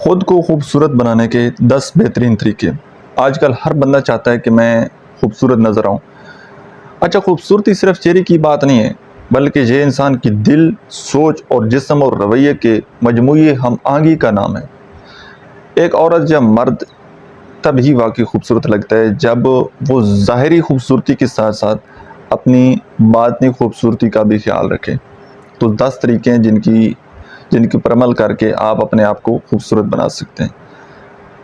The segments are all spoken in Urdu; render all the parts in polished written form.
خود کو خوبصورت بنانے کے 10 بہترین طریقے۔ آج کل ہر بندہ چاہتا ہے کہ میں خوبصورت نظر آؤں۔ اچھا، خوبصورتی صرف چہرے کی بات نہیں ہے، بلکہ یہ انسان کی دل، سوچ اور جسم اور رویے کے مجموعی ہم آہنگی کا نام ہے۔ ایک عورت یا مرد تب ہی واقعی خوبصورت لگتا ہے جب وہ ظاہری خوبصورتی کے ساتھ ساتھ اپنی باطنی خوبصورتی کا بھی خیال رکھے۔ تو 10 طریقے ہیں جن کی پر عمل کر کے آپ اپنے آپ کو خوبصورت بنا سکتے ہیں۔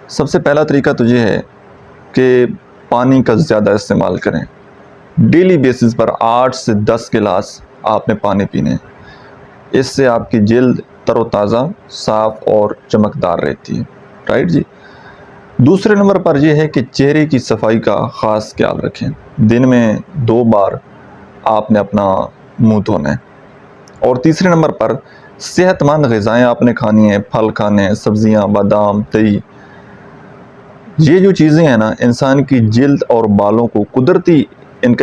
سب سے پہلا طریقہ تو یہ ہے کہ پانی کا زیادہ استعمال کریں۔ ڈیلی بیسس پر 8 سے 10 گلاس آپ نے پانی پینے ہیں۔ اس سے آپ کی جلد تر و تازہ، صاف اور چمکدار رہتی ہے۔ رائٹ جی۔ دوسرے نمبر پر یہ ہے کہ چہرے کی صفائی کا خاص خیال رکھیں۔ دن میں 2 بار آپ نے اپنا منہ دھونا ہے۔ اور تیسرے نمبر پر صحت مند غذائیں آپ نے کھانی ہیں، پھل کھانے ہیں، سبزیاں، بادام، دہی۔ یہ جو چیزیں ہیں نا، انسان کی جلد اور بالوں کو قدرتی ان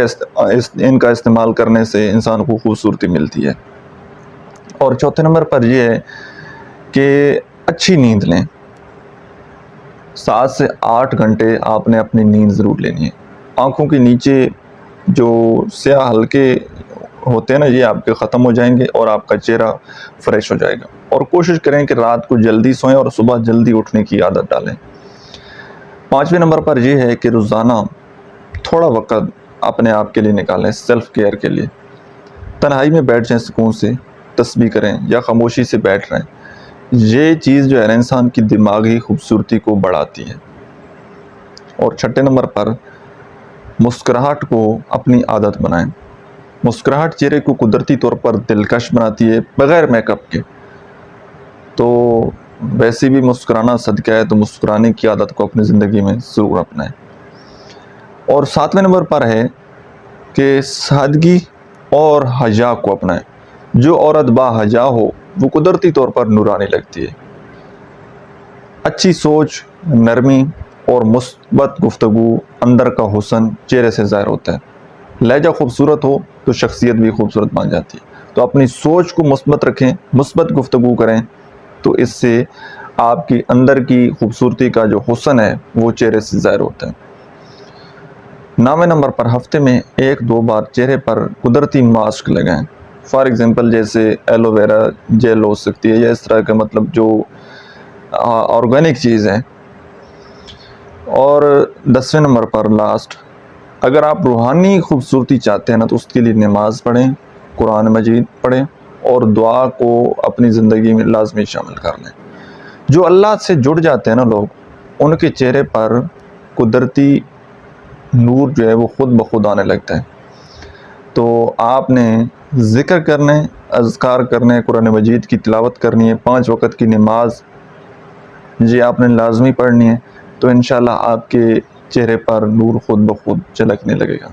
کا استعمال کرنے سے انسان کو خوبصورتی ملتی ہے۔ اور چوتھے نمبر پر یہ ہے کہ اچھی نیند لیں۔ 7 سے 8 گھنٹے آپ نے اپنی نیند ضرور لینی ہے۔ آنکھوں کے نیچے جو سیاہ ہلکے ہوتے ہیں نا، یہ آپ کے ختم ہو جائیں گے اور آپ کا چہرہ فریش ہو جائے گا۔ اور کوشش کریں کہ رات کو جلدی سوئیں اور صبح جلدی اٹھنے کی عادت ڈالیں۔ 5ویں نمبر پر یہ ہے کہ روزانہ تھوڑا وقت اپنے آپ کے لیے نکالیں، سیلف کیئر کے لیے۔ تنہائی میں بیٹھ جائیں، سکون سے تسبیح کریں یا خاموشی سے بیٹھ رہیں۔ یہ چیز جو ہے نا، انسان کی دماغی خوبصورتی کو بڑھاتی ہے۔ اور 6 نمبر پر مسکراہٹ کو اپنی عادت بنائیں۔ مسکراہٹ چہرے کو قدرتی طور پر دلکش بناتی ہے، بغیر میک اپ کے۔ تو ویسے بھی مسکرانا صدقہ ہے، تو مسکرانے کی عادت کو اپنی زندگی میں ضرور اپنائیں۔ اور 7ویں نمبر پر ہے کہ سادگی اور حیا کو اپنائیں۔ جو عورت با حیا ہو وہ قدرتی طور پر نورانی لگتی ہے۔ اچھی سوچ، نرمی اور مثبت گفتگو اندر کا حسن چہرے سے ظاہر ہوتا ہے۔ لہجہ خوبصورت ہو تو شخصیت بھی خوبصورت بن جاتی ہے۔ تو اپنی سوچ کو مثبت رکھیں، مثبت گفتگو کریں، تو اس سے آپ کی اندر کی خوبصورتی کا جو حسن ہے وہ چہرے سے ظاہر ہوتا ہے۔ 9ویں نمبر پر ہفتے میں 1-2 بار چہرے پر قدرتی ماسک لگائیں۔ فار ایگزامپل جیسے ایلو ویرا جیل ہو سکتی ہے، یا اس طرح کا مطلب جو آرگینک چیز ہے۔ اور 10ویں نمبر پر لاسٹ، اگر آپ روحانی خوبصورتی چاہتے ہیں نا، تو اس کے لیے نماز پڑھیں، قرآن مجید پڑھیں اور دعا کو اپنی زندگی میں لازمی شامل کر لیں۔ جو اللہ سے جڑ جاتے ہیں نا لوگ، ان کے چہرے پر قدرتی نور جو ہے وہ خود بخود آنے لگتا ہے۔ تو آپ نے ذکر کرنے، اذکار کرنے، قرآن مجید کی تلاوت کرنی ہے، 5 وقت کی نماز یہ آپ نے لازمی پڑھنی ہے، تو انشاءاللہ آپ کے چہرے پر نور خود بخود چلکنے لگے گا۔